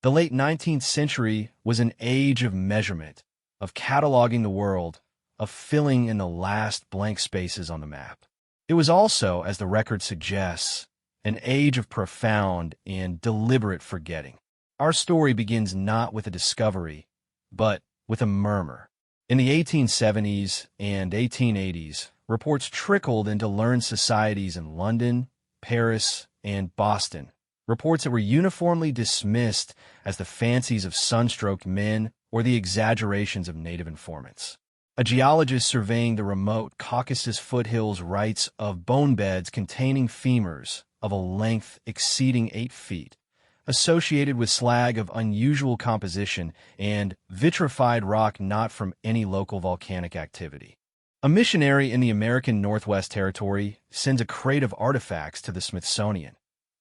The late 19th century was an age of measurement, of cataloging the world, of filling in the last blank spaces on the map. It was also, as the record suggests, an age of profound and deliberate forgetting. Our story begins not with a discovery, but with a murmur. In the 1870s and 1880s, reports trickled into learned societies in London, Paris, and Boston, reports that were uniformly dismissed as the fancies of sunstroked men or the exaggerations of native informants. A geologist surveying the remote Caucasus foothills writes of bone beds containing femurs of a length exceeding 8 feet, associated with slag of unusual composition and vitrified rock not from any local volcanic activity. A missionary in the American Northwest Territory sends a crate of artifacts to the Smithsonian.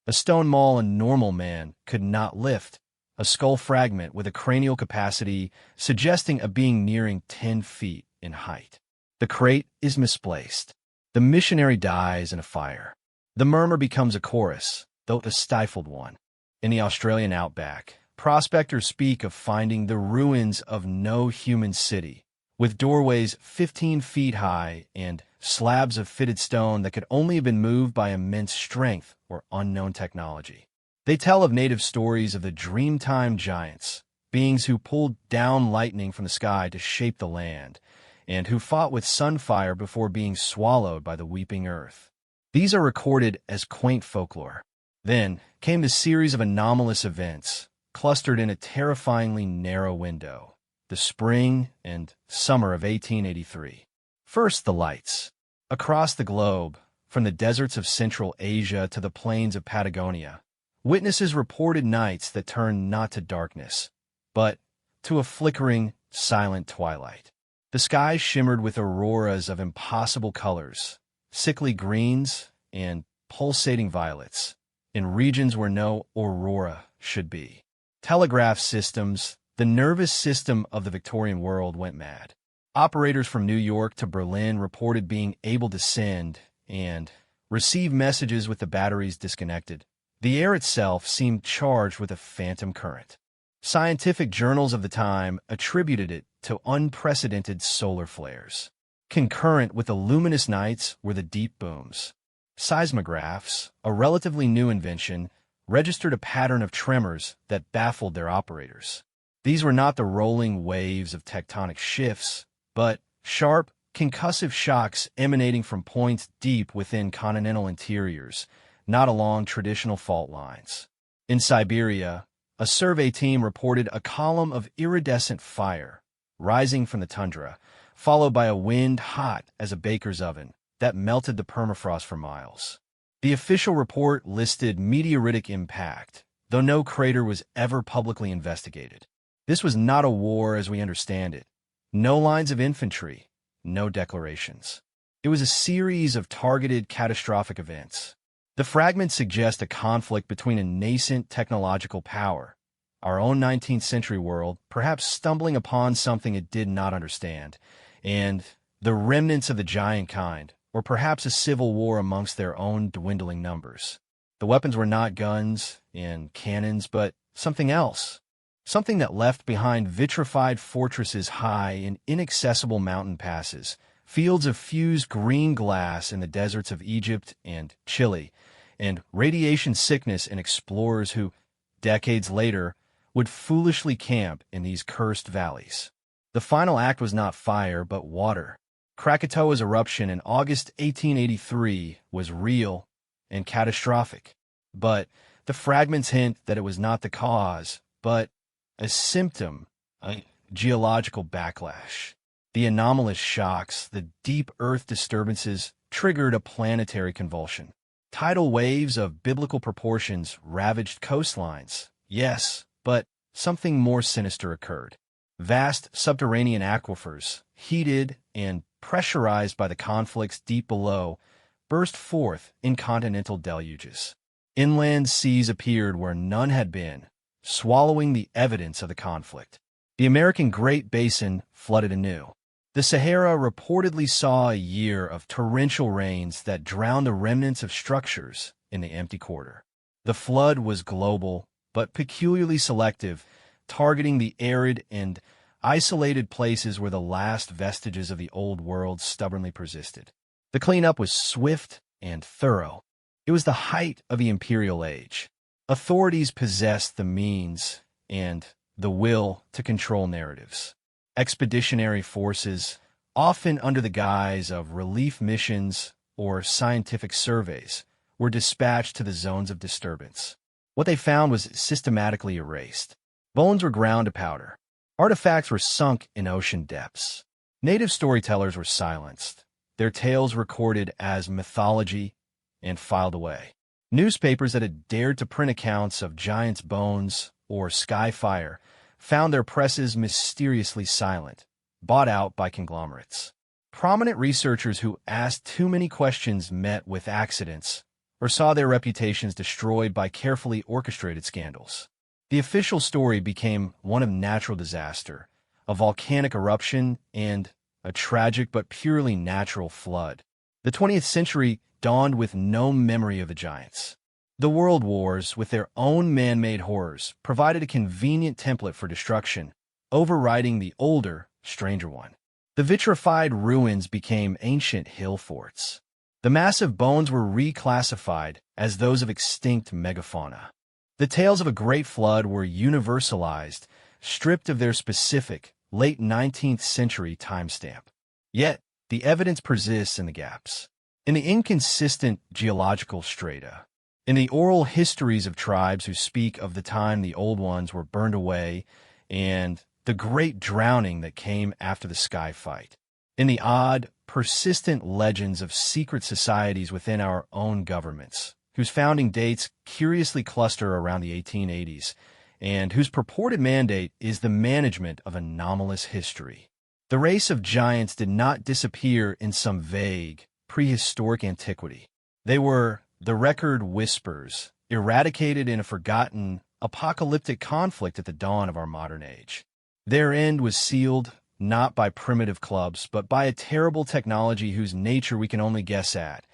A stone maul a normal man could not lift, a skull fragment with a cranial capacity suggesting a being nearing 10 feet in height. The crate is misplaced. The missionary dies in a fire. The murmur becomes a chorus, though a stifled one. In the Australian outback, prospectors speak of finding the ruins of no human city, with doorways 15 feet high and slabs of fitted stone that could only have been moved by immense strength or unknown technology. They tell of native stories of the Dreamtime giants, beings who pulled down lightning from the sky to shape the land, and who fought with sunfire before being swallowed by the weeping earth. These are recorded as quaint folklore. Then came the series of anomalous events, clustered in a terrifyingly narrow window, the spring and summer of 1883. First, the lights. Across the globe, from the deserts of Central Asia to the plains of Patagonia, witnesses reported nights that turned not to darkness, but to a flickering, silent twilight. The sky shimmered with auroras of impossible colors, sickly greens and pulsating violets, in regions where no aurora should be. Telegraph systems, the nervous system of the Victorian world, went mad. Operators from New York to Berlin reported being able to send and receive messages with the batteries disconnected. The air itself seemed charged with a phantom current. Scientific journals of the time attributed it to unprecedented solar flares. Concurrent with the luminous nights were the deep booms. Seismographs, a relatively new invention, registered a pattern of tremors that baffled their operators. These were not the rolling waves of tectonic shifts, but sharp, concussive shocks emanating from points deep within continental interiors, not along traditional fault lines. In Siberia, a survey team reported a column of iridescent fire rising from the tundra, followed by a wind hot as a baker's oven that melted the permafrost for miles. The official report listed meteoritic impact, though no crater was ever publicly investigated. This was not a war as we understand it. No lines of infantry, no declarations. It was a series of targeted catastrophic events. The fragments suggest a conflict between a nascent technological power, our own 19th century world, perhaps stumbling upon something it did not understand, and the remnants of the giant kind, or perhaps a civil war amongst their own dwindling numbers. The weapons were not guns and cannons, but something else. Something that left behind vitrified fortresses high in inaccessible mountain passes, fields of fused green glass in the deserts of Egypt and Chile, and radiation sickness in explorers who, decades later, would foolishly camp in these cursed valleys. The final act was not fire, but water. Krakatoa's eruption in August 1883 was real and catastrophic, but the fragments hint that it was not the cause, but a symptom, a geological backlash. The anomalous shocks, the deep earth disturbances triggered a planetary convulsion. Tidal waves of biblical proportions ravaged coastlines, yes, but something more sinister occurred. Vast subterranean aquifers, heated and pressurized by the conflicts deep below, burst forth in continental deluges. Inland seas appeared where none had been, swallowing the evidence of the conflict. The American Great Basin flooded anew. The Sahara reportedly saw a year of torrential rains that drowned the remnants of structures in the empty quarter. The flood was global, but peculiarly selective, targeting the arid and isolated places where the last vestiges of the old world stubbornly persisted. The cleanup was swift and thorough. It was the height of the imperial age. Authorities possessed the means and the will to control narratives. Expeditionary forces, often under the guise of relief missions or scientific surveys, were dispatched to the zones of disturbance. What they found was systematically erased. Bones were ground to powder. Artifacts were sunk in ocean depths. Native storytellers were silenced, their tales recorded as mythology and filed away. Newspapers that had dared to print accounts of giants' bones or sky fire found their presses mysteriously silent, bought out by conglomerates. Prominent researchers who asked too many questions met with accidents or saw their reputations destroyed by carefully orchestrated scandals. The official story became one of natural disaster, a volcanic eruption, and a tragic but purely natural flood. The 20th century dawned with no memory of the giants. The world wars, with their own man-made horrors, provided a convenient template for destruction, overriding the older, stranger one. The vitrified ruins became ancient hill forts. The massive bones were reclassified as those of extinct megafauna. The tales of a great flood were universalized, stripped of their specific, late 19th century timestamp. Yet, the evidence persists in the gaps. In the inconsistent geological strata, in the oral histories of tribes who speak of the time the old ones were burned away and the great drowning that came after the sky fight, in the odd, persistent legends of secret societies within our own governments, whose founding dates curiously cluster around the 1880s, and whose purported mandate is the management of anomalous history. The race of giants did not disappear in some vague, prehistoric antiquity. They were, the record whispers, eradicated in a forgotten, apocalyptic conflict at the dawn of our modern age. Their end was sealed, not by primitive clubs, but by a terrible technology whose nature we can only guess at,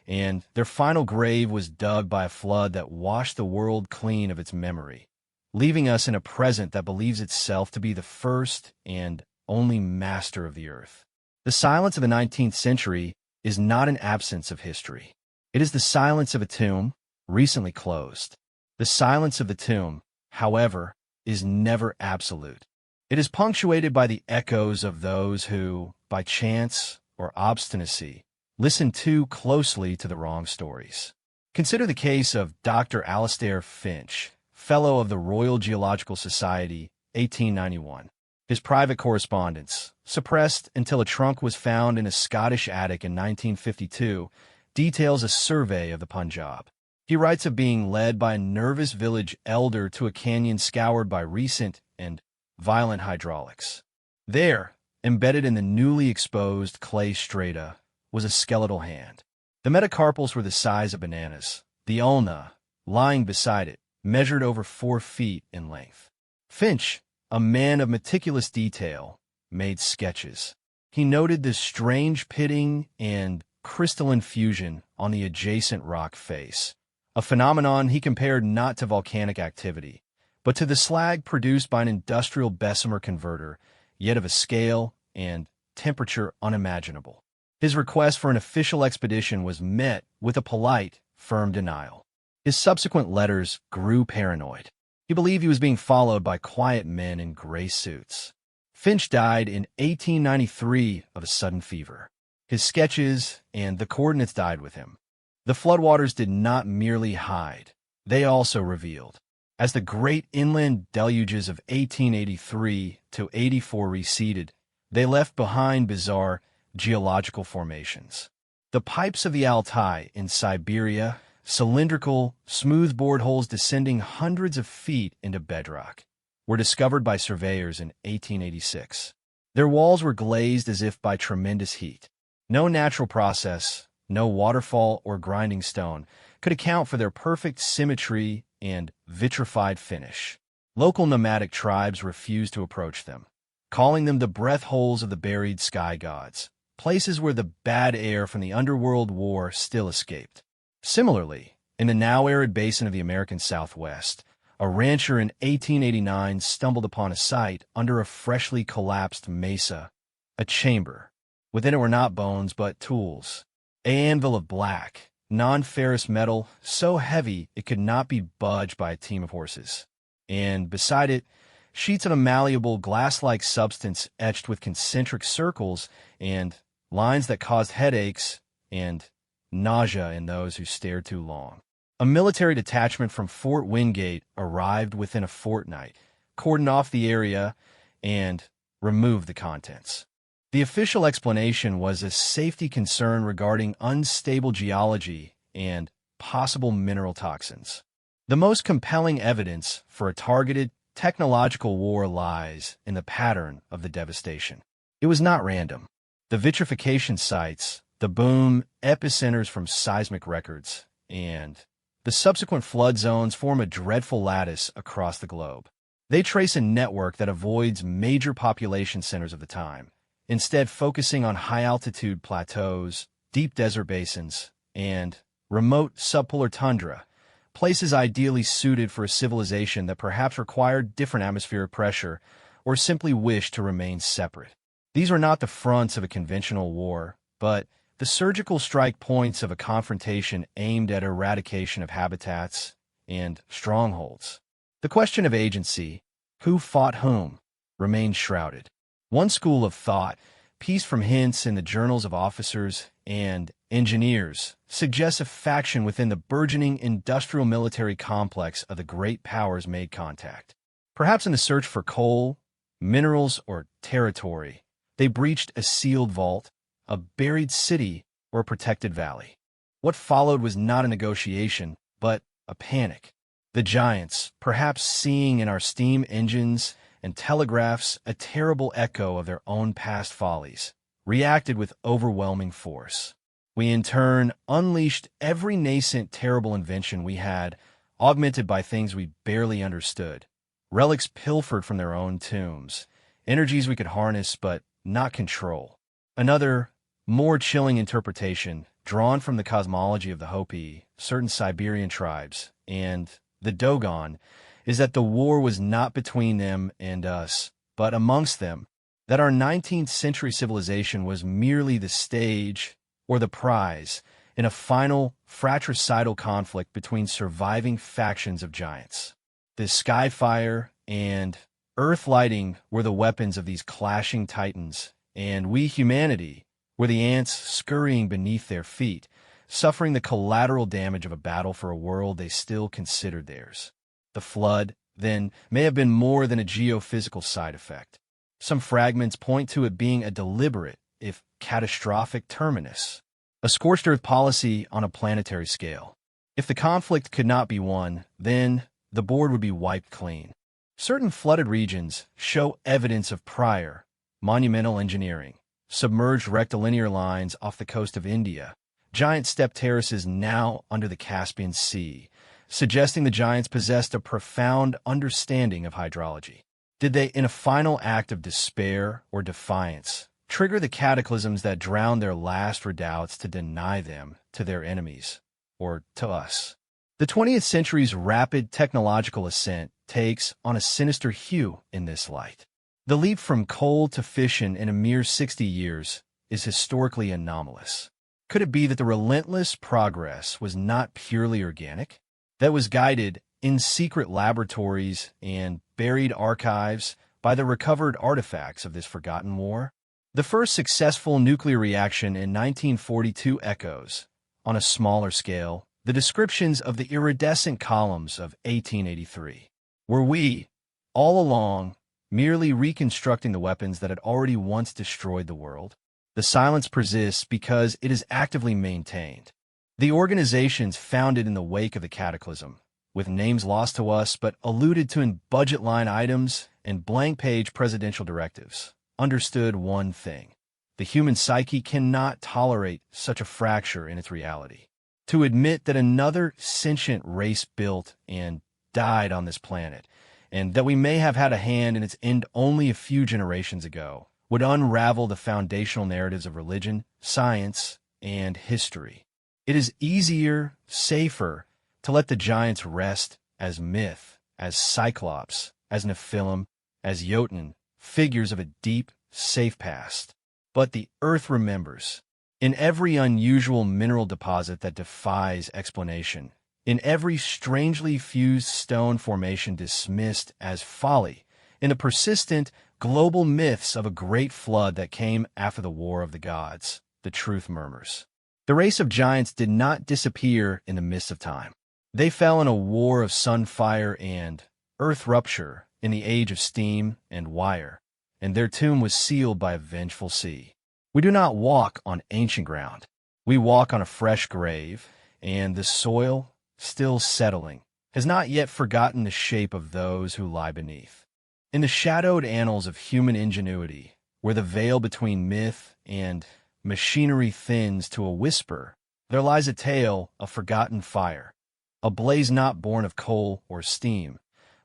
and their final grave was dug by a flood that washed the world clean of its memory, leaving us in a present that believes itself to be the first and only master of the earth. The silence of the 19th century is not an absence of history. It is the silence of a tomb, recently closed. The silence of the tomb, however, is never absolute. It is punctuated by the echoes of those who, by chance or obstinacy, listen too closely to the wrong stories. Consider the case of Dr. Alastair Finch, Fellow of the Royal Geological Society, 1891. His private correspondence, suppressed until a trunk was found in a Scottish attic in 1952, details a survey of the Punjab. He writes of being led by a nervous village elder to a canyon scoured by recent and violent hydraulics. There, embedded in the newly exposed clay strata, was a skeletal hand. The metacarpals were the size of bananas. The ulna, lying beside it, measured over 4 feet in length. Finch, a man of meticulous detail, made sketches. He noted the strange pitting and crystalline fusion on the adjacent rock face, a phenomenon he compared not to volcanic activity, but to the slag produced by an industrial Bessemer converter, yet of a scale and temperature unimaginable. His request for an official expedition was met with a polite, firm denial. His subsequent letters grew paranoid. He believed he was being followed by quiet men in gray suits. Finch died in 1893 of a sudden fever. His sketches and the coordinates died with him. The floodwaters did not merely hide, they also revealed. As the great inland deluges of 1883 to 84 receded, they left behind bizarre geological formations. The pipes of the Altai in Siberia, cylindrical, smooth-bored holes descending hundreds of feet into bedrock, were discovered by surveyors in 1886. Their walls were glazed as if by tremendous heat. No natural process, no waterfall or grinding stone could account for their perfect symmetry and vitrified finish. Local nomadic tribes refused to approach them, calling them the breath holes of the buried sky gods, places where the bad air from the underworld war still escaped. Similarly, in the now arid basin of the American Southwest, A rancher in 1889 stumbled upon a site under a freshly collapsed mesa, a chamber. Within it were not bones, but tools. An anvil of black, non-ferrous metal, so heavy it could not be budged by a team of horses. And beside it, sheets of a malleable glass-like substance etched with concentric circles and lines that caused headaches and nausea in those who stared too long. A military detachment from Fort Wingate arrived within a fortnight, cordoned off the area, and removed the contents. The official explanation was a safety concern regarding unstable geology and possible mineral toxins. The most compelling evidence for a targeted technological war lies in the pattern of the devastation. It was not random. The vitrification sites, the boom epicenters from seismic records, and the subsequent flood zones form a dreadful lattice across the globe. They trace a network that avoids major population centers of the time, instead focusing on high-altitude plateaus, deep desert basins, and remote subpolar tundra, places ideally suited for a civilization that perhaps required different atmospheric pressure or simply wished to remain separate. These were not the fronts of a conventional war, but the surgical strike points of a confrontation aimed at eradication of habitats and strongholds. The question of agency, who fought whom, remained shrouded. One school of thought, pieced from hints in the journals of officers and engineers, suggests a faction within the burgeoning industrial military complex of the great powers made contact. Perhaps in the search for coal, minerals, or territory, they breached a sealed vault, a buried city, or a protected valley. What followed was not a negotiation, but a panic. The giants, perhaps seeing in our steam engines and telegraphs a terrible echo of their own past follies, reacted with overwhelming force. We in turn unleashed every nascent terrible invention we had, augmented by things we barely understood, relics pilfered from their own tombs, energies we could harness but not control. Another, more chilling interpretation, drawn from the cosmology of the Hopi, certain Siberian tribes, and the Dogon, is that the war was not between them and us, but amongst them, that our 19th century civilization was merely the stage or the prize in a final fratricidal conflict between surviving factions of giants. The skyfire and earth lighting were the weapons of these clashing titans, and we, humanity, were the ants scurrying beneath their feet, suffering the collateral damage of a battle for a world they still considered theirs. The flood, then, may have been more than a geophysical side effect. Some fragments point to it being a deliberate, if catastrophic, terminus, a scorched earth policy on a planetary scale. If the conflict could not be won, then the board would be wiped clean. Certain flooded regions show evidence of prior, monumental engineering. Submerged rectilinear lines off the coast of India, giant step terraces now under the Caspian Sea, suggesting the giants possessed a profound understanding of hydrology. Did they, in a final act of despair or defiance, trigger the cataclysms that drowned their last redoubts to deny them to their enemies, or to us? The 20th century's rapid technological ascent takes on a sinister hue in this light. The leap from coal to fission in a mere 60 years is historically anomalous. Could it be that the relentless progress was not purely organic, that was guided in secret laboratories and buried archives by the recovered artifacts of this forgotten war? The first successful nuclear reaction in 1942 echoes, on a smaller scale, the descriptions of the iridescent columns of 1883. Were we, all along, merely reconstructing the weapons that had already once destroyed the world? The silence persists because it is actively maintained. The organizations founded in the wake of the cataclysm, with names lost to us but alluded to in budget line items and blank-page presidential directives, understood one thing: the human psyche cannot tolerate such a fracture in its reality. To admit that another sentient race built and died on this planet, and that we may have had a hand in its end only a few generations ago, would unravel the foundational narratives of religion, science, and history. It is easier, safer, to let the giants rest as myth, as Cyclops, as Nephilim, as Jotun, figures of a deep, safe past. But the earth remembers. In every unusual mineral deposit that defies explanation, in every strangely fused stone formation dismissed as folly, in the persistent, global myths of a great flood that came after the War of the Gods, the truth murmurs. The race of giants did not disappear in the mist of time. They fell in a war of sun fire and earth rupture in the age of steam and wire, and their tomb was sealed by a vengeful sea. We do not walk on ancient ground. We walk on a fresh grave, and the soil, still settling, has not yet forgotten the shape of those who lie beneath. In the shadowed annals of human ingenuity, where the veil between myth and machinery thins to a whisper, there lies a tale of forgotten fire, a blaze not born of coal or steam,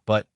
but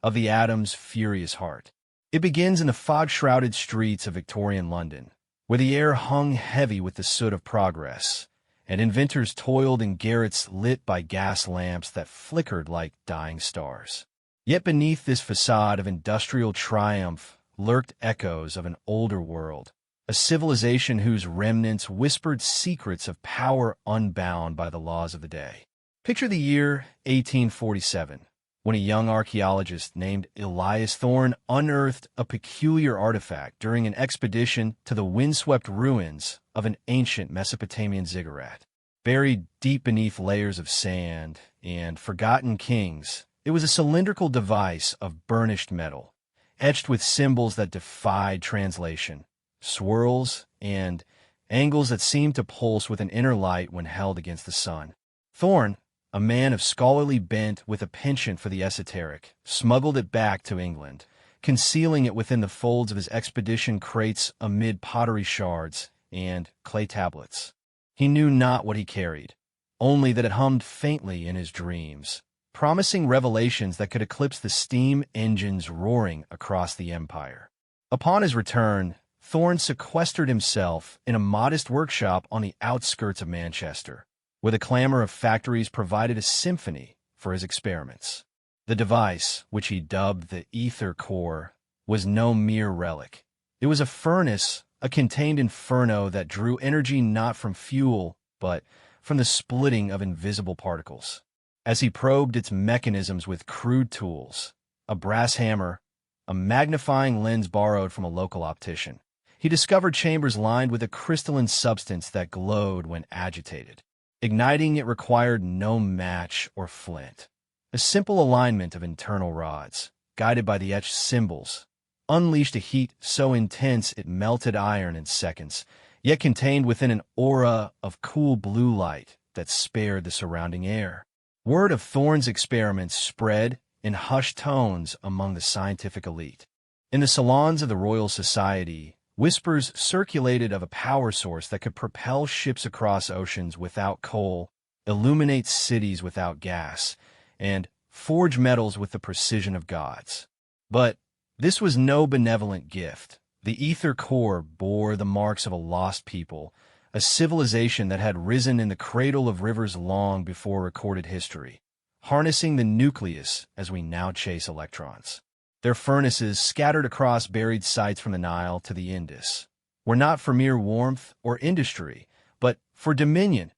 of the atom's furious heart. It begins in the fog-shrouded streets of Victorian London, where the air hung heavy with the soot of progress, and inventors toiled in garrets lit by gas lamps that flickered like dying stars. Yet beneath this facade of industrial triumph lurked echoes of an older world, a civilization whose remnants whispered secrets of power unbound by the laws of the day. Picture the year 1847, when a young archaeologist named Elias Thorne unearthed a peculiar artifact during an expedition to the windswept ruins of an ancient Mesopotamian ziggurat. Buried deep beneath layers of sand and forgotten kings, it was a cylindrical device of burnished metal, etched with symbols that defied translation, swirls and angles that seemed to pulse with an inner light when held against the sun. Thorne, a man of scholarly bent with a penchant for the esoteric, smuggled it back to England, concealing it within the folds of his expedition crates amid pottery shards and clay tablets. He knew not what he carried, only that it hummed faintly in his dreams, promising revelations that could eclipse the steam engines roaring across the empire. Upon his return, Thorne sequestered himself in a modest workshop on the outskirts of Manchester, where the clamor of factories provided a symphony for his experiments. The device, which he dubbed the ether core, was no mere relic. It was a furnace, a contained inferno that drew energy not from fuel, but from the splitting of invisible particles. As he probed its mechanisms with crude tools, a brass hammer, a magnifying lens borrowed from a local optician, he discovered chambers lined with a crystalline substance that glowed when agitated. Igniting it required no match or flint. A simple alignment of internal rods, guided by the etched symbols, unleashed a heat so intense it melted iron in seconds, yet contained within an aura of cool blue light that spared the surrounding air. Word of Thorne's experiments spread in hushed tones among the scientific elite. In the salons of the Royal Society, whispers circulated of a power source that could propel ships across oceans without coal, illuminate cities without gas, and forge metals with the precision of gods. But this was no benevolent gift. The ether core bore the marks of a lost people, a civilization that had risen in the cradle of rivers long before recorded history, harnessing the nucleus as we now chase electrons. Their furnaces, scattered across buried sites from the Nile to the Indus, were not for mere warmth or industry, but for dominion,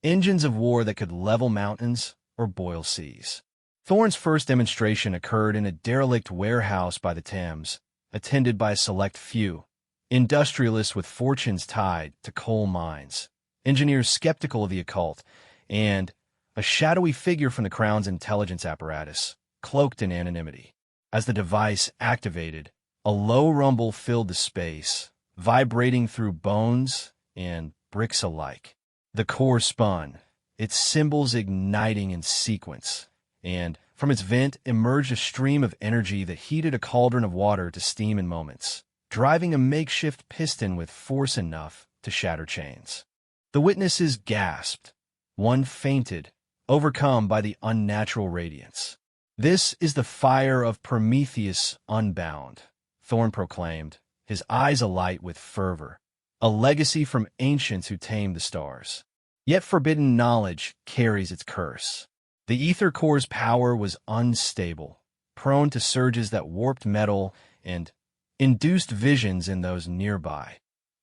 engines of war that could level mountains or boil seas. Thorne's first demonstration occurred in a derelict warehouse by the Thames, attended by a select few, industrialists with fortunes tied to coal mines, engineers skeptical of the occult, and a shadowy figure from the Crown's intelligence apparatus, cloaked in anonymity. As the device activated, a low rumble filled the space, vibrating through bones and bricks alike. The core spun, its symbols igniting in sequence, and from its vent emerged a stream of energy that heated a cauldron of water to steam in moments, driving a makeshift piston with force enough to shatter chains. The witnesses gasped. One fainted, overcome by the unnatural radiance. "This is the fire of Prometheus unbound," Thorne proclaimed, his eyes alight with fervor, "a legacy from ancients who tamed the stars. Yet forbidden knowledge carries its curse. The ether core's power was unstable, prone to surges that warped metal and induced visions in those nearby.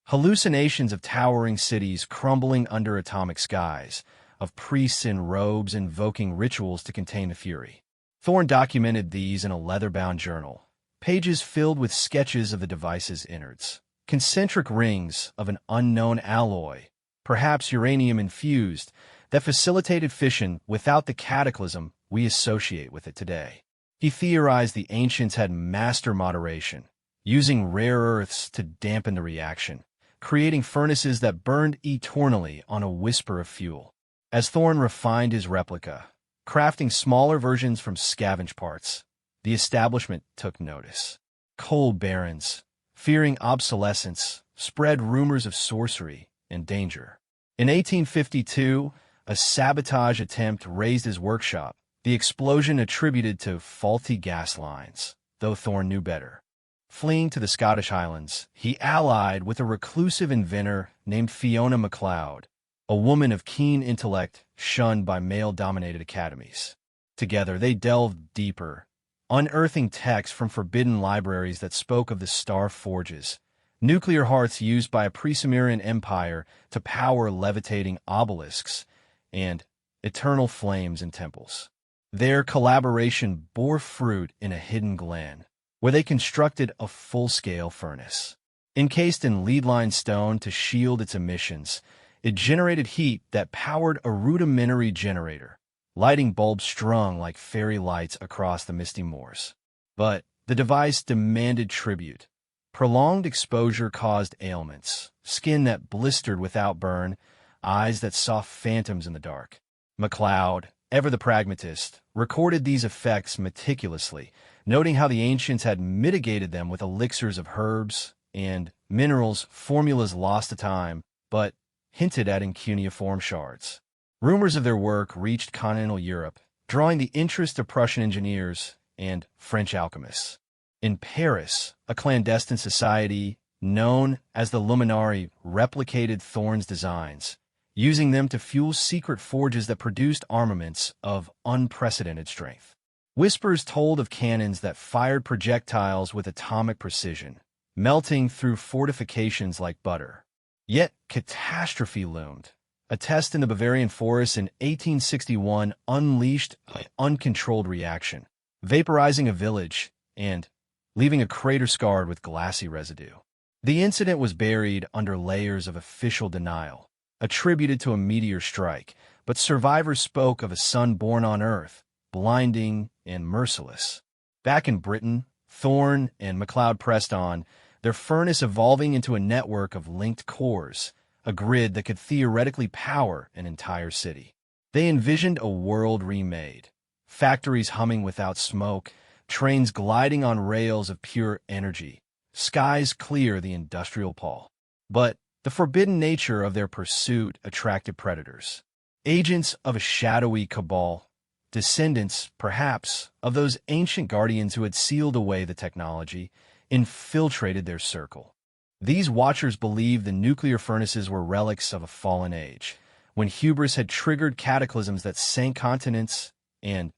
Hallucinations of towering cities crumbling under atomic skies, of priests in robes invoking rituals to contain the fury. Thorne documented these in a leather-bound journal, pages filled with sketches of the device's innards, concentric rings of an unknown alloy, perhaps uranium-infused, that facilitated fission without the cataclysm we associate with it today. He theorized the ancients had master moderation, using rare earths to dampen the reaction, creating furnaces that burned eternally on a whisper of fuel. As Thorne refined his replica, crafting smaller versions from scavenged parts, the establishment took notice. Coal barons, fearing obsolescence, spread rumors of sorcery and danger. In 1852, a sabotage attempt razed his workshop, the explosion attributed to faulty gas lines, though Thorne knew better. Fleeing to the Scottish Highlands, he allied with a reclusive inventor named Fiona MacLeod, a woman of keen intellect shunned by male-dominated academies. Together, they delved deeper, unearthing texts from forbidden libraries that spoke of the star forges, nuclear hearths used by a pre-Sumerian empire to power levitating obelisks, and eternal flames in temples. Their collaboration bore fruit in a hidden glen, where they constructed a full-scale furnace. Encased in lead-lined stone to shield its emissions, it generated heat that powered a rudimentary generator, lighting bulbs strung like fairy lights across the misty moors. But the device demanded tribute. Prolonged exposure caused ailments, skin that blistered without burn, eyes that saw phantoms in the dark. MacLeod, ever the pragmatist, recorded these effects meticulously, noting how the ancients had mitigated them with elixirs of herbs and minerals, formulas lost to time, but hinted at in cuneiform shards. Rumors of their work reached continental Europe, drawing the interest of Prussian engineers and French alchemists. In Paris, a clandestine society known as the Luminari replicated Thorne's designs, using them to fuel secret forges that produced armaments of unprecedented strength. Whispers told of cannons that fired projectiles with atomic precision, melting through fortifications like butter. Yet catastrophe loomed. A test in the Bavarian forest in 1861 unleashed an uncontrolled reaction, vaporizing a village and leaving a crater scarred with glassy residue. The incident was buried under layers of official denial, attributed to a meteor strike, but survivors spoke of a sun born on Earth, blinding and merciless. Back in Britain, Thorne and MacLeod pressed on, their furnace evolving into a network of linked cores, a grid that could theoretically power an entire city. They envisioned a world remade, factories humming without smoke, trains gliding on rails of pure energy, skies clear the industrial pall. But the forbidden nature of their pursuit attracted predators, agents of a shadowy cabal, descendants, perhaps, of those ancient guardians who had sealed away the technology, infiltrated their circle. These watchers believed the nuclear furnaces were relics of a fallen age, when hubris had triggered cataclysms that sank continents and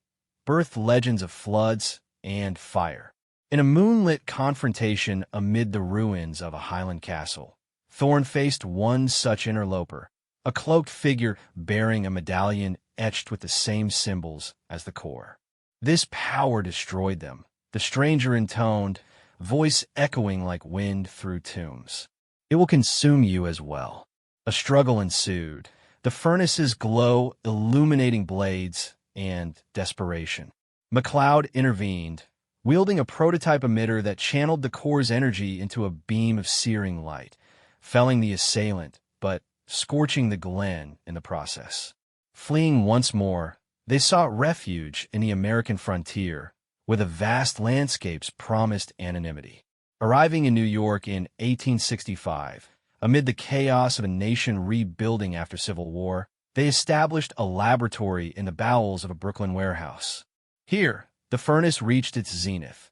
birthed legends of floods and fire. In a moonlit confrontation amid the ruins of a Highland castle, Thorne faced one such interloper, a cloaked figure bearing a medallion etched with the same symbols as the core. This power destroyed them, the stranger intoned, voice echoing like wind through tombs. It will consume you as well. A struggle ensued, the furnace's glow illuminating blades and desperation. MacLeod intervened, wielding a prototype emitter that channeled the core's energy into a beam of searing light, felling the assailant, but scorching the glen in the process. Fleeing once more, they sought refuge in the American frontier, where the vast landscapes promised anonymity. Arriving in New York in 1865, amid the chaos of a nation rebuilding after Civil War, they established a laboratory in the bowels of a Brooklyn warehouse. Here, the furnace reached its zenith,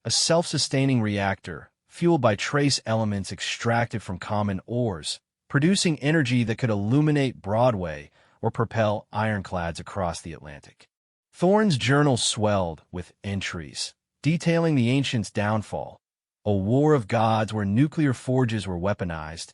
a self-sustaining reactor fueled by trace elements extracted from common ores, producing energy that could illuminate Broadway or propel ironclads across the Atlantic. Thorne's journal swelled with entries, detailing the ancients' downfall, a war of gods where nuclear forges were weaponized,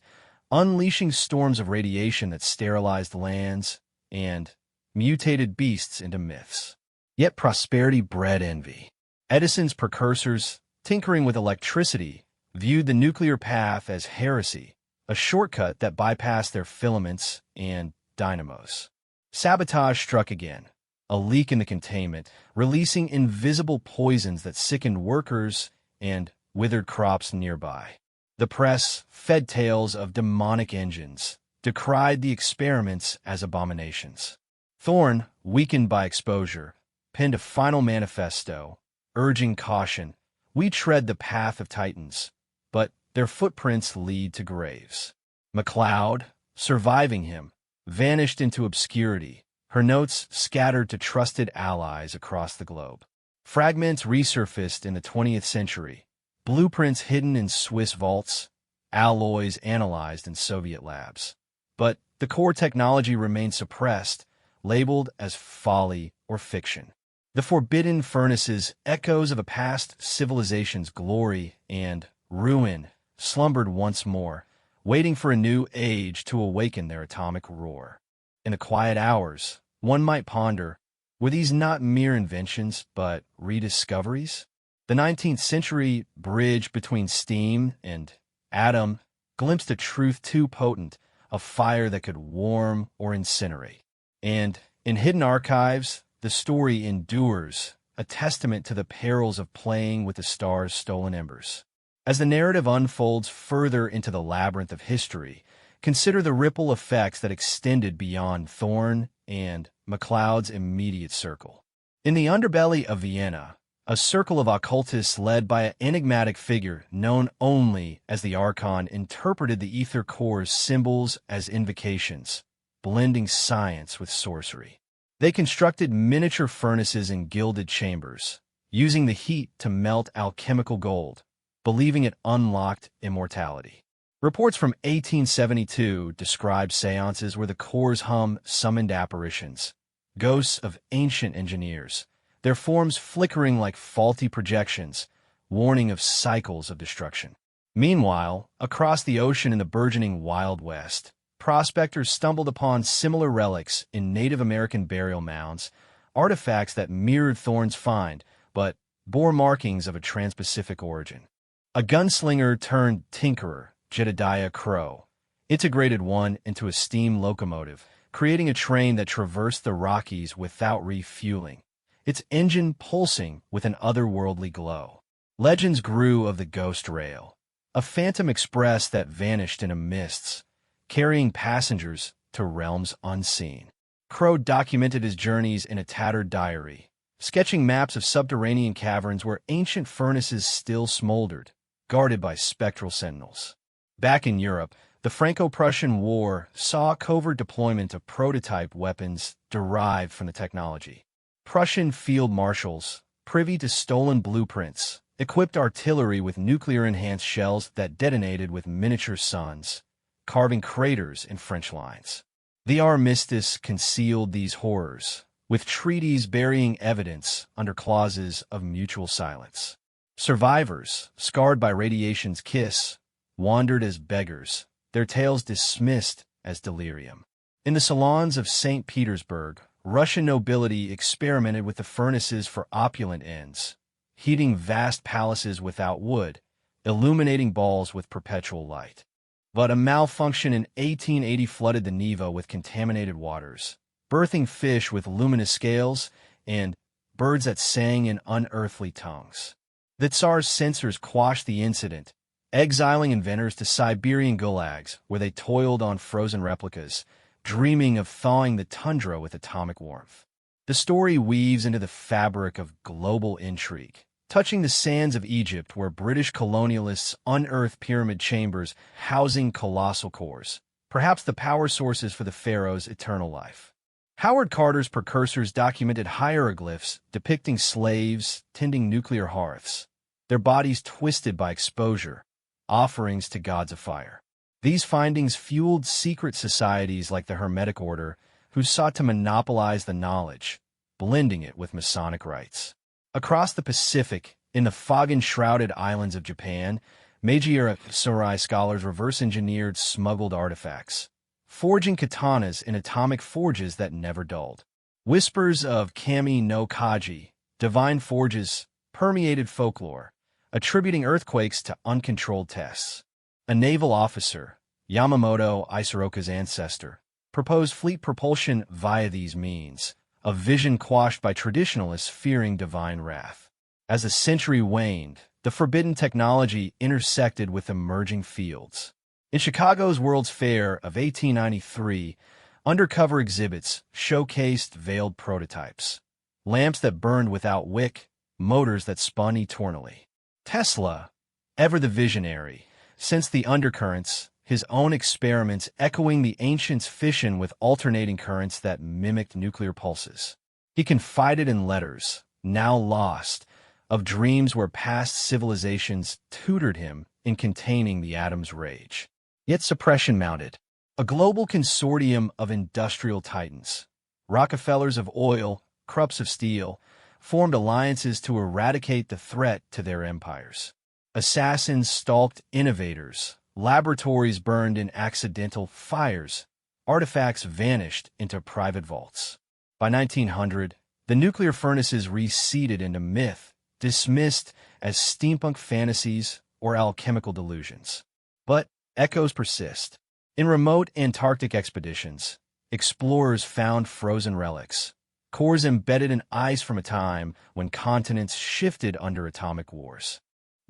unleashing storms of radiation that sterilized lands and mutated beasts into myths. Yet prosperity bred envy. Edison's precursors, tinkering with electricity, viewed the nuclear path as heresy, a shortcut that bypassed their filaments and dynamos. Sabotage struck again, a leak in the containment, releasing invisible poisons that sickened workers and withered crops nearby. The press, fed tales of demonic engines, decried the experiments as abominations. Thorne, weakened by exposure, penned a final manifesto, urging caution. We tread the path of titans, but their footprints lead to graves. MacLeod, surviving him, vanished into obscurity, her notes scattered to trusted allies across the globe. Fragments resurfaced in the 20th century, blueprints hidden in Swiss vaults, alloys analyzed in Soviet labs. But the core technology remained suppressed, labeled as folly or fiction. The forbidden furnaces, echoes of a past civilization's glory and ruin, slumbered once more, waiting for a new age to awaken their atomic roar. In the quiet hours, one might ponder, were these not mere inventions, but rediscoveries? The 19th century bridge between steam and atom glimpsed a truth too potent, a fire that could warm or incinerate. And in hidden archives, the story endures, a testament to the perils of playing with the stars' stolen embers. As the narrative unfolds further into the labyrinth of history, consider the ripple effects that extended beyond Thorne and MacLeod's immediate circle. In the underbelly of Vienna, a circle of occultists led by an enigmatic figure known only as the Archon interpreted the ether core's symbols as invocations, blending science with sorcery. They constructed miniature furnaces in gilded chambers, using the heat to melt alchemical gold, believing it unlocked immortality. Reports from 1872 describe seances where the core's hum summoned apparitions, ghosts of ancient engineers, their forms flickering like faulty projections, warning of cycles of destruction. Meanwhile, across the ocean in the burgeoning Wild West, prospectors stumbled upon similar relics in Native American burial mounds, artifacts that mirrored Thorne's find, but bore markings of a trans-Pacific origin. A gunslinger turned tinkerer, Jedediah Crow, integrated one into a steam locomotive, creating a train that traversed the Rockies without refueling, its engine pulsing with an otherworldly glow. Legends grew of the Ghost Rail, a phantom express that vanished in a mists, carrying passengers to realms unseen. Crow documented his journeys in a tattered diary, sketching maps of subterranean caverns where ancient furnaces still smoldered, guarded by spectral sentinels. Back in Europe, the Franco-Prussian War saw a covert deployment of prototype weapons derived from the technology. Prussian field marshals, privy to stolen blueprints, equipped artillery with nuclear-enhanced shells that detonated with miniature suns, carving craters in French lines. The armistice concealed these horrors, with treaties burying evidence under clauses of mutual silence. Survivors, scarred by radiation's kiss, wandered as beggars, their tales dismissed as delirium. In the salons of St. Petersburg, Russian nobility experimented with the furnaces for opulent ends, heating vast palaces without wood, illuminating balls with perpetual light. But a malfunction in 1880 flooded the Neva with contaminated waters, birthing fish with luminous scales and birds that sang in unearthly tongues. The Tsar's censors quashed the incident, exiling inventors to Siberian gulags, where they toiled on frozen replicas, dreaming of thawing the tundra with atomic warmth. The story weaves into the fabric of global intrigue, touching the sands of Egypt where British colonialists unearthed pyramid chambers housing colossal cores, perhaps the power sources for the pharaoh's eternal life. Howard Carter's precursors documented hieroglyphs depicting slaves tending nuclear hearths, their bodies twisted by exposure, offerings to gods of fire. These findings fueled secret societies like the Hermetic Order, who sought to monopolize the knowledge, blending it with Masonic rites. Across the Pacific, in the fog-enshrouded islands of Japan, Meiji-era samurai scholars reverse-engineered smuggled artifacts, forging katanas in atomic forges that never dulled. Whispers of kami no kaji, divine forges, permeated folklore, attributing earthquakes to uncontrolled tests. A naval officer, Yamamoto Isoroka's ancestor, proposed fleet propulsion via these means, a vision quashed by traditionalists fearing divine wrath. As the century waned, the forbidden technology intersected with emerging fields. In Chicago's World's Fair of 1893, undercover exhibits showcased veiled prototypes, lamps that burned without wick, motors that spun eternally. Tesla, ever the visionary, sensed the undercurrents, his own experiments echoing the ancients' fission with alternating currents that mimicked nuclear pulses. He confided in letters, now lost, of dreams where past civilizations tutored him in containing the atom's rage. Yet suppression mounted. A global consortium of industrial titans, Rockefellers of oil, Krupps of steel, formed alliances to eradicate the threat to their empires. Assassins stalked innovators, laboratories burned in accidental fires, artifacts vanished into private vaults. By 1900, the nuclear furnaces receded into myth, dismissed as steampunk fantasies or alchemical delusions. But echoes persist. In remote Antarctic expeditions, explorers found frozen relics, cores embedded in ice from a time when continents shifted under atomic wars.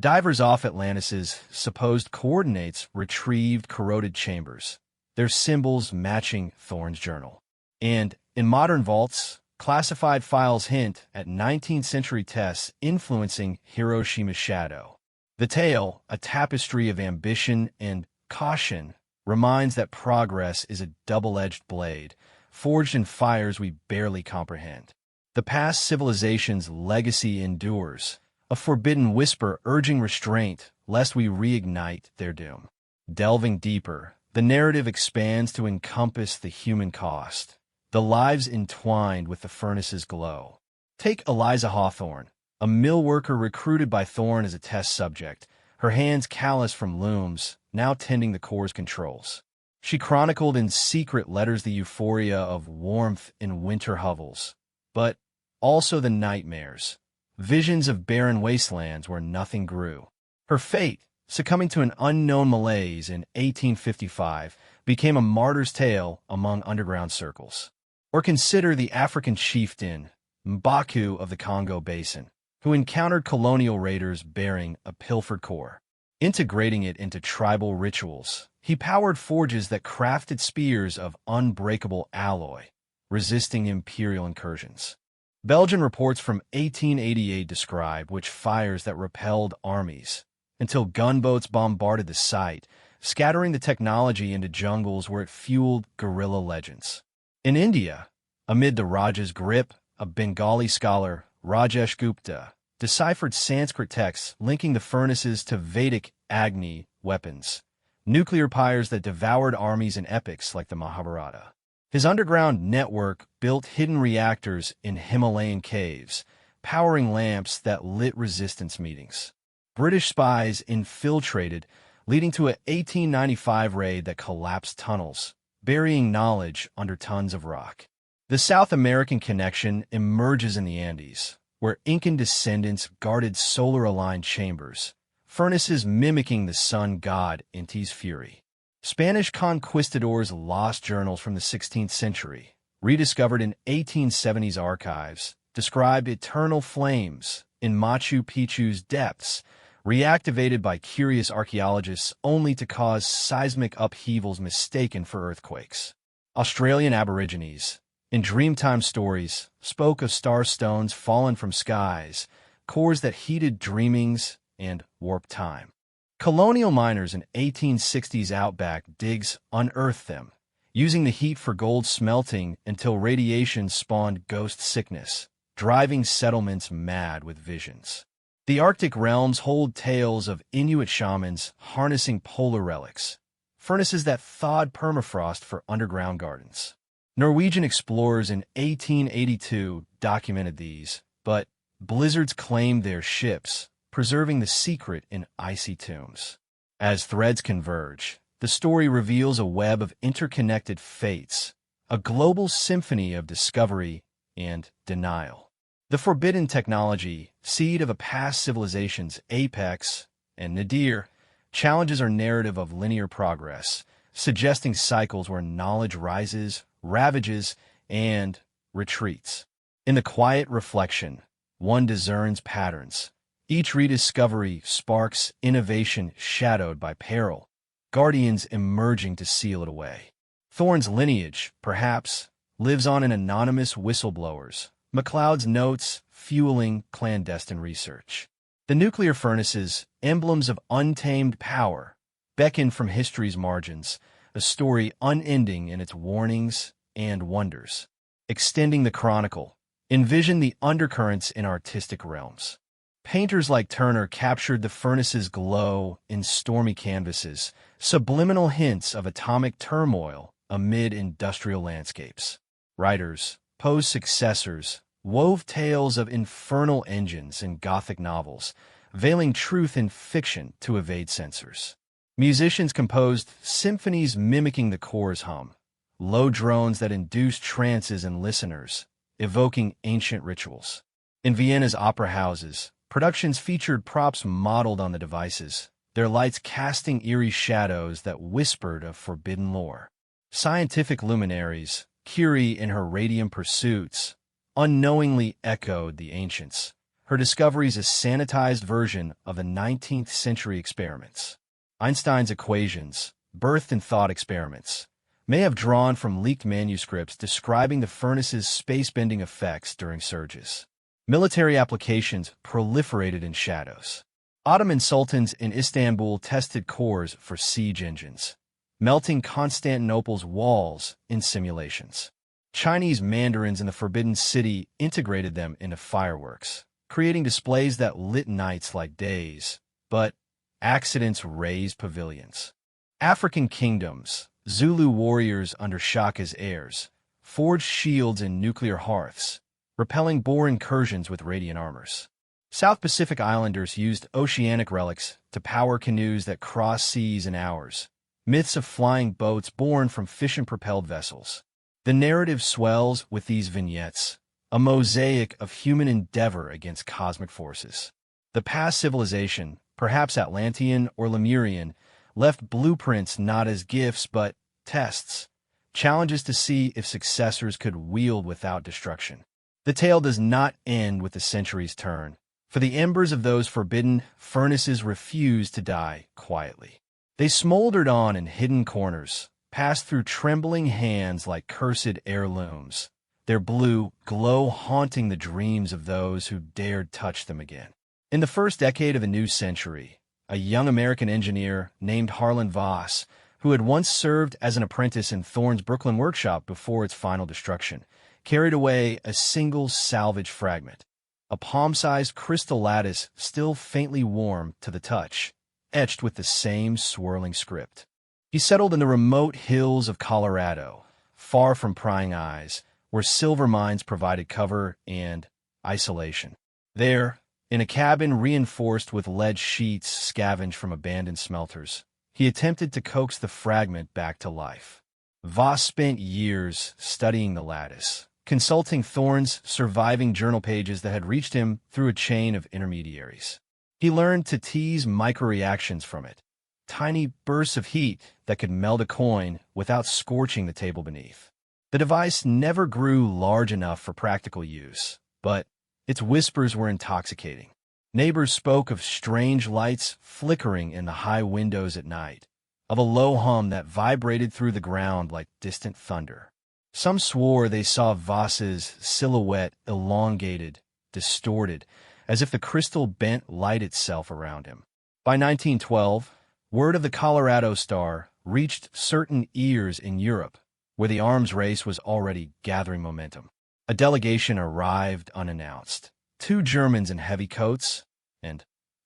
Divers off Atlantis's supposed coordinates retrieved corroded chambers, their symbols matching Thorne's journal. And, in modern vaults, classified files hint at 19th century tests influencing Hiroshima's shadow. The tale, a tapestry of ambition and caution, reminds that progress is a double-edged blade, forged in fires we barely comprehend. The past civilization's legacy endures, a forbidden whisper urging restraint lest we reignite their doom. Delving deeper, the narrative expands to encompass the human cost, the lives entwined with the furnace's glow. Take Eliza Hawthorne, a mill worker recruited by Thorne as a test subject, her hands calloused from looms, now tending the core's controls. She chronicled in secret letters the euphoria of warmth in winter hovels, but also the nightmares, visions of barren wastelands where nothing grew. Her fate, succumbing to an unknown malaise in 1855, became a martyr's tale among underground circles. Or consider the African chieftain, Mbaku of the Congo Basin, who encountered colonial raiders bearing a pilfered core. Integrating it into tribal rituals, he powered forges that crafted spears of unbreakable alloy, resisting imperial incursions. Belgian reports from 1888 describe witch fires that repelled armies, until gunboats bombarded the site, scattering the technology into jungles where it fueled guerrilla legends. In India, amid the Raja's grip, a Bengali scholar, Rajesh Gupta, deciphered Sanskrit texts linking the furnaces to Vedic Agni weapons, nuclear pyres that devoured armies in epics like the Mahabharata. His underground network built hidden reactors in Himalayan caves, powering lamps that lit resistance meetings. British spies infiltrated, leading to an 1895 raid that collapsed tunnels, burying knowledge under tons of rock. The South American connection emerges in the Andes, where Incan descendants guarded solar-aligned chambers, furnaces mimicking the sun god Inti's fury. Spanish conquistadors' lost journals from the 16th century, rediscovered in 1870s archives, described eternal flames in Machu Picchu's depths, reactivated by curious archaeologists only to cause seismic upheavals mistaken for earthquakes. Australian Aborigines, in Dreamtime stories, spoke of star stones fallen from skies, cores that heated dreamings and warped time. Colonial miners in 1860s outback digs unearthed them, using the heat for gold smelting until radiation spawned ghost sickness, driving settlements mad with visions. The Arctic realms hold tales of Inuit shamans harnessing polar relics, furnaces that thawed permafrost for underground gardens. Norwegian explorers in 1882 documented these, but blizzards claimed their ships, preserving the secret in icy tombs. As threads converge, the story reveals a web of interconnected fates, a global symphony of discovery and denial. The forbidden technology, seed of a past civilization's apex, and nadir, challenges our narrative of linear progress, suggesting cycles where knowledge rises, ravages, and retreats. In the quiet reflection, one discerns patterns. Each rediscovery sparks innovation shadowed by peril, guardians emerging to seal it away. Thorne's lineage, perhaps, lives on in anonymous whistleblowers, MacLeod's notes fueling clandestine research. The nuclear furnaces, emblems of untamed power, beckon from history's margins, a story unending in its warnings and wonders. Extending the chronicle, envision the undercurrents in artistic realms. Painters like Turner captured the furnace's glow in stormy canvases, subliminal hints of atomic turmoil amid industrial landscapes. Writers, Poe's successors, wove tales of infernal engines in Gothic novels, veiling truth in fiction to evade censors. Musicians composed symphonies mimicking the core's hum, low drones that induced trances in listeners, evoking ancient rituals. In Vienna's opera houses, productions featured props modeled on the devices, their lights casting eerie shadows that whispered of forbidden lore. Scientific luminaries, Curie in her radium pursuits, unknowingly echoed the ancients, her discoveries a sanitized version of the 19th century experiments. Einstein's equations, birthed in thought experiments, may have drawn from leaked manuscripts describing the furnace's space-bending effects during surges. Military applications proliferated in shadows. Ottoman sultans in Istanbul tested cores for siege engines, melting Constantinople's walls in simulations. Chinese mandarins in the Forbidden City integrated them into fireworks, creating displays that lit nights like days, but accidents raised pavilions. African kingdoms, Zulu warriors under Shaka's heirs, forged shields in nuclear hearths, repelling Boer incursions with radiant armors. South Pacific islanders used oceanic relics to power canoes that crossed seas in hours, myths of flying boats born from fission-propelled vessels. The narrative swells with these vignettes, a mosaic of human endeavor against cosmic forces. The past civilization, perhaps Atlantean or Lemurian, left blueprints not as gifts but tests, challenges to see if successors could wield without destruction. The tale does not end with the century's turn, for the embers of those forbidden furnaces refused to die quietly. They smoldered on in hidden corners, passed through trembling hands like cursed heirlooms, their blue glow haunting the dreams of those who dared touch them again. In the first decade of the new century, a young American engineer named Harlan Voss, who had once served as an apprentice in Thorne's Brooklyn workshop before its final destruction, carried away a single salvage fragment, a palm-sized crystal lattice still faintly warm to the touch, etched with the same swirling script. He settled in the remote hills of Colorado, far from prying eyes, where silver mines provided cover and isolation. There, in a cabin reinforced with lead sheets scavenged from abandoned smelters, he attempted to coax the fragment back to life. Voss spent years studying the lattice, consulting Thorne's surviving journal pages that had reached him through a chain of intermediaries. He learned to tease microreactions from it, tiny bursts of heat that could melt a coin without scorching the table beneath. The device never grew large enough for practical use, but its whispers were intoxicating. Neighbors spoke of strange lights flickering in the high windows at night, of a low hum that vibrated through the ground like distant thunder. Some swore they saw Voss's silhouette elongated, distorted, as if the crystal bent light itself around him. By 1912, word of the Colorado Star reached certain ears in Europe, where the arms race was already gathering momentum. A delegation arrived unannounced, 2 Germans in heavy coats, and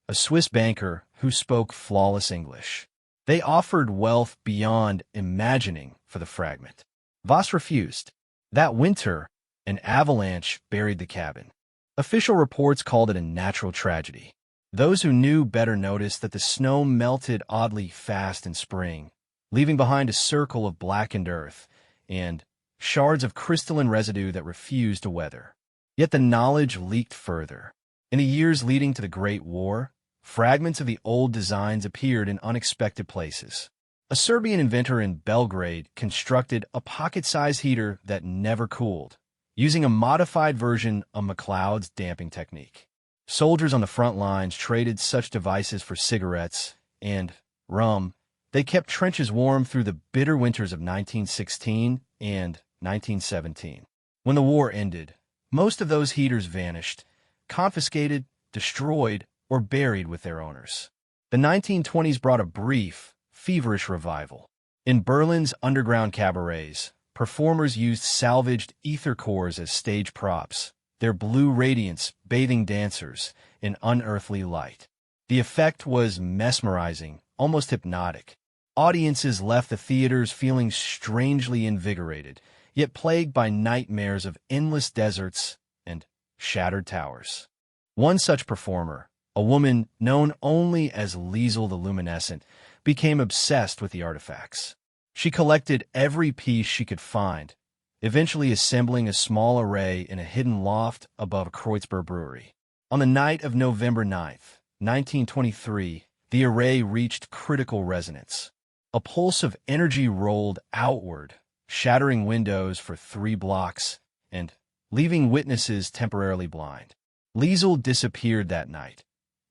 a Swiss banker who spoke flawless English. They offered wealth beyond imagining for the fragment. Voss refused. That winter, An avalanche buried the cabin. Official reports called it a natural tragedy. Those who knew better noticed that the snow melted oddly fast in spring, leaving behind a circle of blackened earth and shards of crystalline residue that refused to weather. Yet the knowledge leaked further. In the years leading to the Great War, fragments of the old designs appeared in unexpected places. A Serbian inventor in Belgrade constructed a pocket-sized heater that never cooled, using a modified version of MacLeod's damping technique. Soldiers on the front lines traded such devices for cigarettes and rum. They kept trenches warm through the bitter winters of 1916 and 1917. When the war ended, most of those heaters vanished, confiscated, destroyed, or buried with their owners. The 1920s brought a brief, feverish revival. In Berlin's underground cabarets, performers used salvaged ether cores as stage props, their blue radiance bathing dancers in unearthly light. The effect was mesmerizing, almost hypnotic. Audiences left the theaters feeling strangely invigorated, yet plagued by nightmares of endless deserts and shattered towers. One such performer, a woman known only as Liesel the Luminescent, became obsessed with the artifacts. She collected every piece she could find, eventually assembling a small array in a hidden loft above a Kreuzberg brewery. On the night of November 9th, 1923, the array reached critical resonance. A pulse of energy rolled outward, shattering windows for 3 blocks and leaving witnesses temporarily blind. Liesel disappeared that night.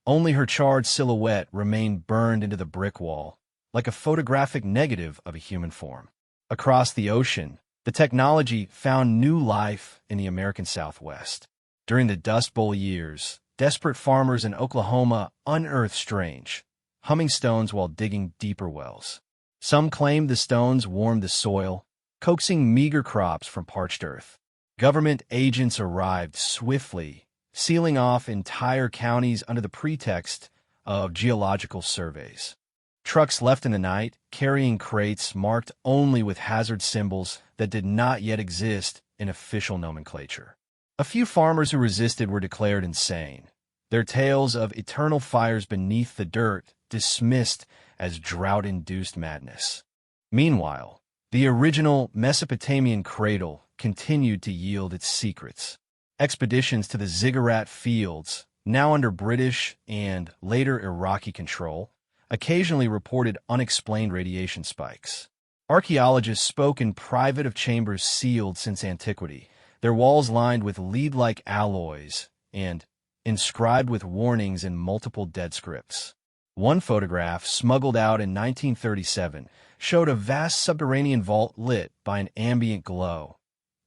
Only her charred silhouette remained burned into the brick wall, like a photographic negative of a human form. Across the ocean, the technology found new life in the American Southwest. During the Dust Bowl years, desperate farmers in Oklahoma unearthed strange, humming stones while digging deeper wells. Some claimed the stones warmed the soil, coaxing meager crops from parched earth. Government agents arrived swiftly, sealing off entire counties under the pretext of geological surveys. Trucks left in the night, carrying crates marked only with hazard symbols that did not yet exist in official nomenclature. A few farmers who resisted were declared insane, their tales of eternal fires beneath the dirt dismissed as drought-induced madness. Meanwhile, the original Mesopotamian cradle continued to yield its secrets. Expeditions to the Ziggurat Fields, now under British and later Iraqi control, occasionally reported unexplained radiation spikes. Archaeologists spoke in private of chambers sealed since antiquity, their walls lined with lead-like alloys and inscribed with warnings in multiple dead scripts. One photograph, smuggled out in 1937, showed a vast subterranean vault lit by an ambient glow.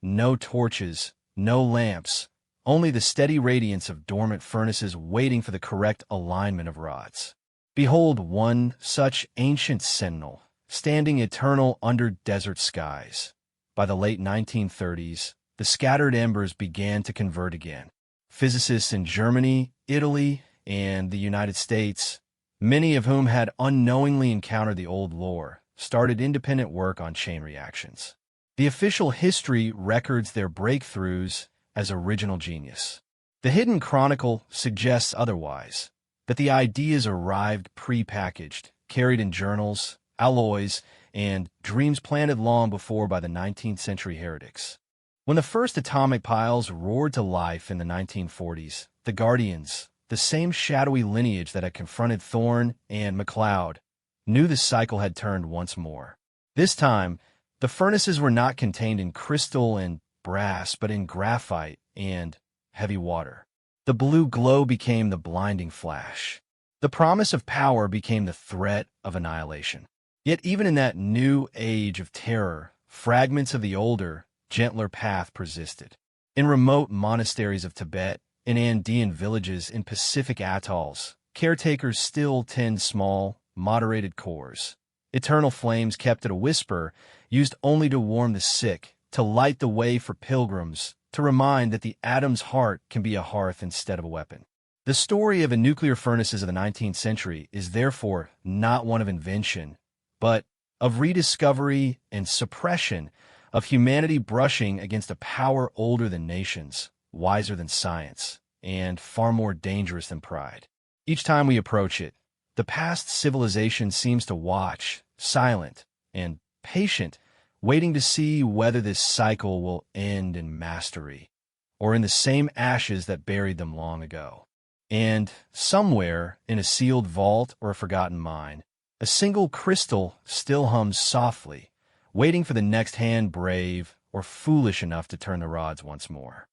No torches, no lamps, only the steady radiance of dormant furnaces waiting for the correct alignment of rods. Behold one such ancient sentinel, standing eternal under desert skies. By the late 1930s, the scattered embers began to convert again. Physicists in Germany, Italy, and the United States, many of whom had unknowingly encountered the old lore, started independent work on chain reactions. The official history records their breakthroughs as original genius. The Hidden Chronicle suggests otherwise, that the ideas arrived pre-packaged, carried in journals, alloys, and dreams planted long before by the 19th century heretics. When the first atomic piles roared to life in the 1940s, the Guardians, the same shadowy lineage that had confronted Thorne and MacLeod, knew the cycle had turned once more. This time, the furnaces were not contained in crystal and brass, but in graphite and heavy water. The blue glow became the blinding flash. The promise of power became the threat of annihilation. Yet even in that new age of terror, fragments of the older, gentler path persisted. In remote monasteries of Tibet, in Andean villages, in Pacific atolls, caretakers still tend small, moderated cores. Eternal flames kept at a whisper, used only to warm the sick, to light the way for pilgrims, to remind that the atom's heart can be a hearth instead of a weapon. The story of the nuclear furnaces of the 19th century is therefore not one of invention, but of rediscovery and suppression of humanity brushing against a power older than nations, wiser than science, and far more dangerous than pride. Each time we approach it, the past civilization seems to watch, silent and patient, waiting to see whether this cycle will end in mastery or in the same ashes that buried them long ago. And somewhere in a sealed vault or a forgotten mine, a single crystal still hums softly, waiting for the next hand brave or foolish enough to turn the rods once more.